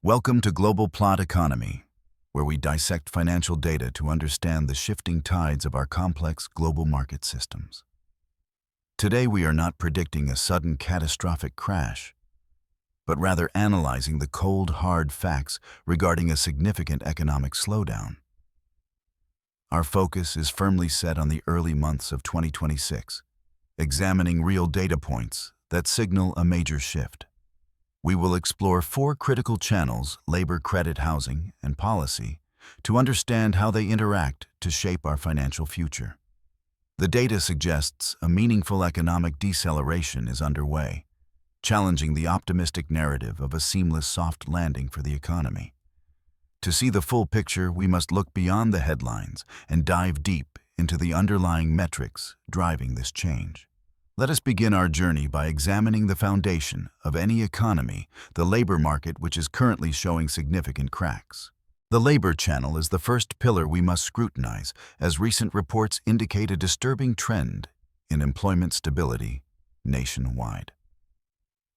Welcome to Global Plot Economy, where we dissect financial data to understand the shifting tides of our complex global market systems. Today we are not predicting a sudden catastrophic crash, but rather analyzing the cold, hard facts regarding a significant economic slowdown. Our focus is firmly set on the early months of 2026, examining real data points that signal a major shift. We will explore four critical channels: labor, credit, housing, and policy, to understand how they interact to shape our financial future. The data suggests a meaningful economic deceleration is underway, challenging the optimistic narrative of a seamless soft landing for the economy. To see the full picture, we must look beyond the headlines and dive deep into the underlying metrics driving this change. Let us begin our journey by examining the foundation of any economy, the labor market, which is currently showing significant cracks. The labor channel is the first pillar we must scrutinize, as recent reports indicate a disturbing trend in employment stability nationwide.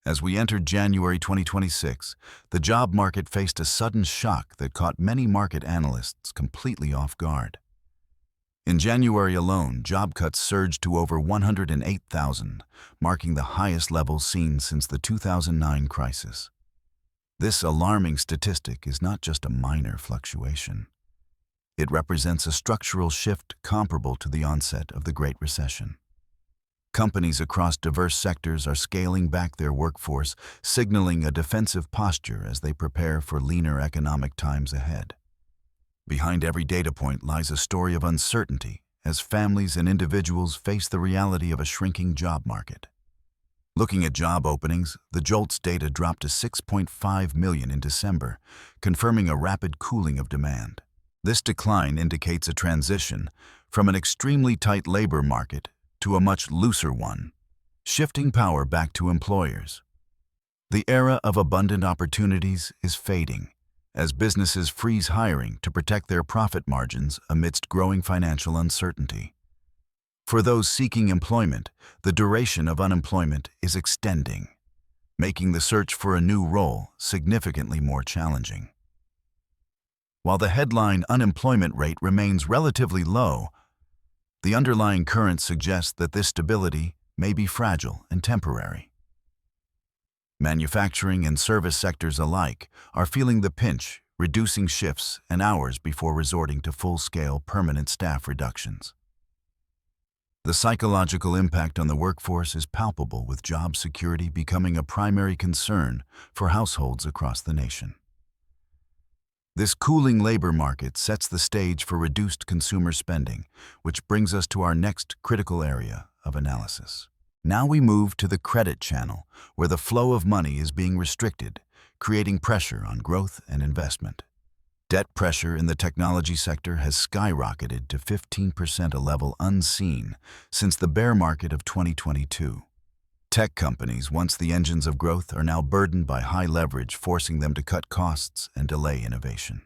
As we entered January 2026, the job market faced a sudden shock that caught many market analysts completely off guard. In January alone, job cuts surged to over 108,000, marking the highest level seen since the 2009 crisis. This alarming statistic is not just a minor fluctuation. It represents a structural shift comparable to the onset of the Great Recession. Companies across diverse sectors are scaling back their workforce, signaling a defensive posture as they prepare for leaner economic times ahead. Behind every data point lies a story of uncertainty as families and individuals face the reality of a shrinking job market. Looking at job openings, the JOLTS data dropped to 6.5 million in December, confirming a rapid cooling of demand. This decline indicates a transition from an extremely tight labor market to a much looser one, shifting power back to employers. The era of abundant opportunities is fading, as businesses freeze hiring to protect their profit margins amidst growing financial uncertainty. For those seeking employment, the duration of unemployment is extending, making the search for a new role significantly more challenging. While the headline unemployment rate remains relatively low, the underlying current suggests that this stability may be fragile and temporary. Manufacturing and service sectors alike are feeling the pinch, reducing shifts and hours before resorting to full-scale permanent staff reductions. The psychological impact on the workforce is palpable, with job security becoming a primary concern for households across the nation. This cooling labor market sets the stage for reduced consumer spending, which brings us to our next critical area of analysis. Now we move to the credit channel, where the flow of money is being restricted, creating pressure on growth and investment. Debt pressure in the technology sector has skyrocketed to 15%, a level unseen since the bear market of 2022. Tech companies, once the engines of growth, are now burdened by high leverage, forcing them to cut costs and delay innovation.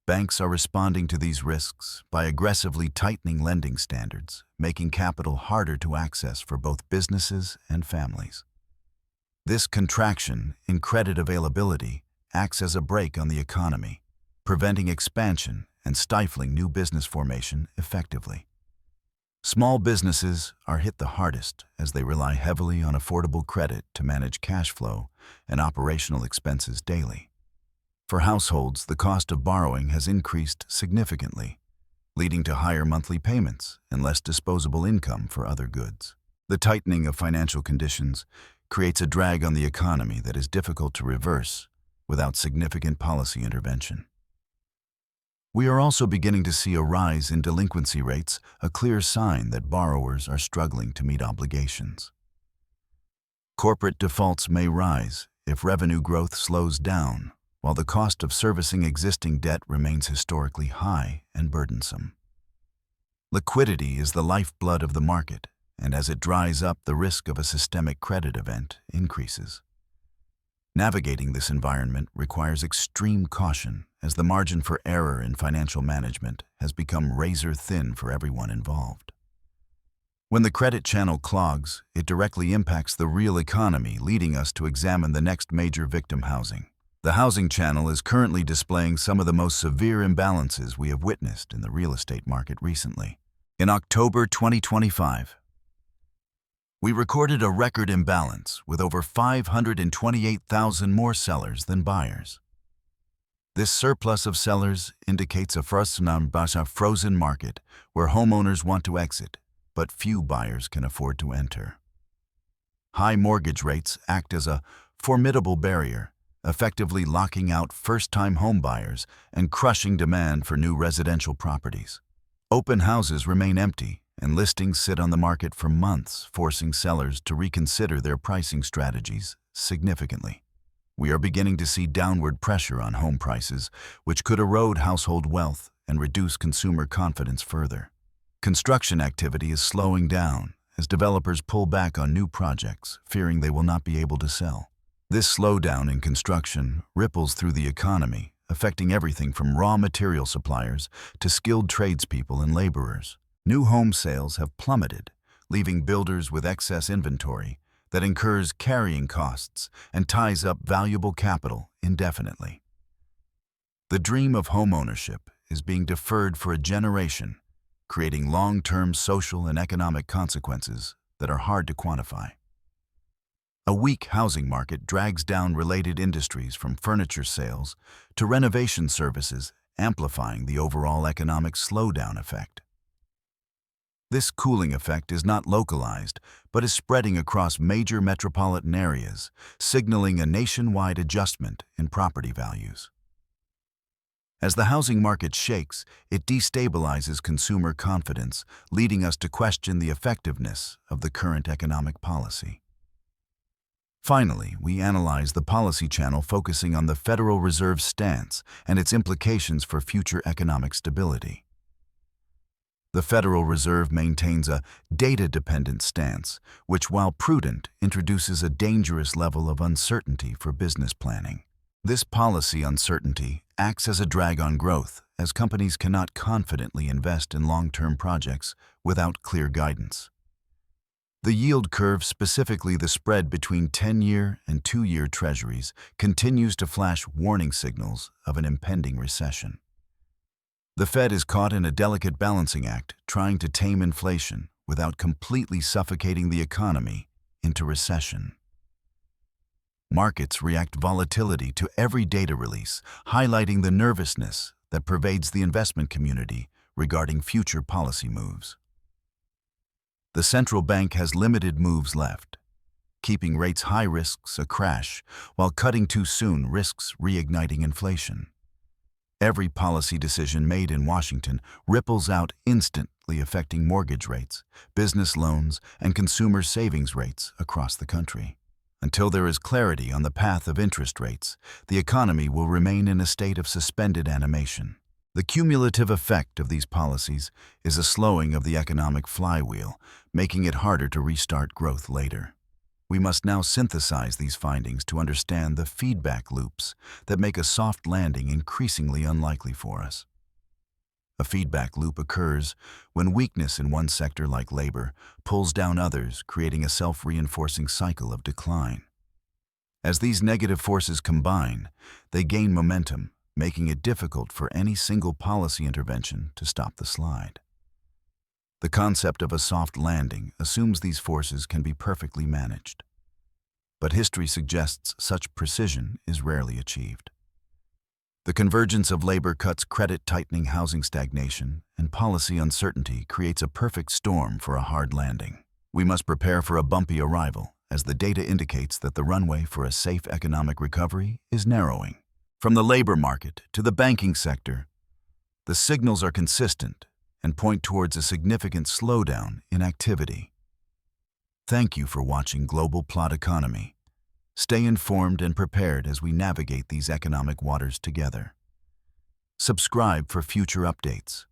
Banks are responding to these risks by aggressively tightening lending standards, making capital harder to access for both businesses and families. This contraction in credit availability acts as a brake on the economy, preventing expansion and stifling new business formation effectively. Small businesses are hit the hardest as they rely heavily on affordable credit to manage cash flow and operational expenses daily. For households, the cost of borrowing has increased significantly, leading to higher monthly payments and less disposable income for other goods. The tightening of financial conditions creates a drag on the economy that is difficult to reverse without significant policy intervention. We are also beginning to see a rise in delinquency rates, a clear sign that borrowers are struggling to meet obligations. Corporate defaults may rise if revenue growth slows down, while the cost of servicing existing debt remains historically high and burdensome. Liquidity is the lifeblood of the market, and as it dries up, the risk of a systemic credit event increases. Navigating this environment requires extreme caution, as the margin for error in financial management has become razor-thin for everyone involved. When the credit channel clogs, it directly impacts the real economy, leading us to examine the next major victim: housing. The housing channel is currently displaying some of the most severe imbalances we have witnessed in the real estate market recently. In October 2025, we recorded a record imbalance with over 528,000 more sellers than buyers. This surplus of sellers indicates a frozen market where homeowners want to exit, but few buyers can afford to enter. High mortgage rates act as a formidable barrier, effectively locking out first-time home buyers and crushing demand for new residential properties. Open houses remain empty, and listings sit on the market for months, forcing sellers to reconsider their pricing strategies significantly. We are beginning to see downward pressure on home prices, which could erode household wealth and reduce consumer confidence further. Construction activity is slowing down as developers pull back on new projects, fearing they will not be able to sell. This slowdown in construction ripples through the economy, affecting everything from raw material suppliers to skilled tradespeople and laborers. New home sales have plummeted, leaving builders with excess inventory that incurs carrying costs and ties up valuable capital indefinitely. The dream of homeownership is being deferred for a generation, creating long-term social and economic consequences that are hard to quantify. A weak housing market drags down related industries from furniture sales to renovation services, amplifying the overall economic slowdown effect. This cooling effect is not localized, but is spreading across major metropolitan areas, signaling a nationwide adjustment in property values. As the housing market shakes, it destabilizes consumer confidence, leading us to question the effectiveness of the current economic policy. Finally, we analyze the policy channel focusing on the Federal Reserve's stance and its implications for future economic stability. The Federal Reserve maintains a data-dependent stance, which, while prudent, introduces a dangerous level of uncertainty for business planning. This policy uncertainty acts as a drag on growth, as companies cannot confidently invest in long-term projects without clear guidance. The yield curve, specifically the spread between 10-year and 2-year treasuries, continues to flash warning signals of an impending recession. The Fed is caught in a delicate balancing act, trying to tame inflation without completely suffocating the economy into recession. Markets react volatility to every data release, highlighting the nervousness that pervades the investment community regarding future policy moves. The central bank has limited moves left. Keeping rates high risks a crash, while cutting too soon risks reigniting inflation. Every policy decision made in Washington ripples out, instantly affecting mortgage rates, business loans, and consumer savings rates across the country. Until there is clarity on the path of interest rates, the economy will remain in a state of suspended animation. The cumulative effect of these policies is a slowing of the economic flywheel, making it harder to restart growth later. We must now synthesize these findings to understand the feedback loops that make a soft landing increasingly unlikely for us. A feedback loop occurs when weakness in one sector, like labor, pulls down others, creating a self-reinforcing cycle of decline. As these negative forces combine, they gain momentum, making it difficult for any single policy intervention to stop the slide. The concept of a soft landing assumes these forces can be perfectly managed. But history suggests such precision is rarely achieved. The convergence of labor cuts, credit tightening, housing stagnation, and policy uncertainty creates a perfect storm for a hard landing. We must prepare for a bumpy arrival, as the data indicates that the runway for a safe economic recovery is narrowing. From the labor market to the banking sector, the signals are consistent and point towards a significant slowdown in activity. Thank you for watching Global Plot Economy. Stay informed and prepared as we navigate these economic waters together. Subscribe for future updates.